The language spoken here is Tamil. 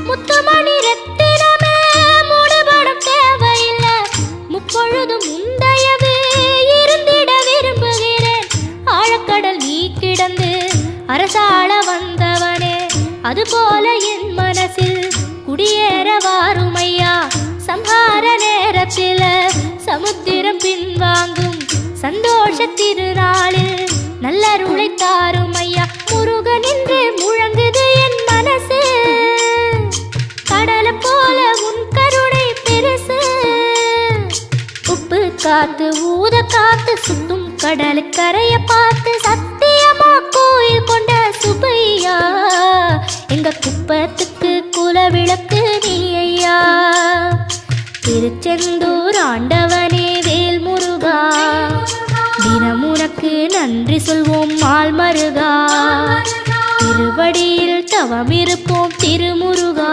முத்துமணி ரத்தினமே மூடுபடம் தேவையில்லை, முப்பொழுதும் முந்தையவே இருந்திட விரும்புகிறேன். ஆழக்கடல் நீ கிடந்து அரசாள வந்தவனே, அதுபோல என் மனசில் குடியேற வாருமையா. சம்ஹார நேரத்தில் சமுத்திரம் பின்வாங்கும் சந்தோஷ திருநாளில் நல்லருளை தாருமையா. முருகன் என்று முழங்குது என் மனசு, கடலை போல உன் கருணை பெருசு. உப்பு காத்து ஊத காத்து சுத்தும் கடலு கரைய பார்த்து சத்தியமா கோயில் கொண்ட சுபையா. எங்க குப்பத்துக்கு குலவிளக்கு நீ ஐயா. திருச்செந்தூர் ஆண்டவனே வேல் முருகா, தினம் உனக்கு நன்றி சொல்வோம் மால் மருகா. திருவடியில் தவம் இருப்போம் திருமுருகா.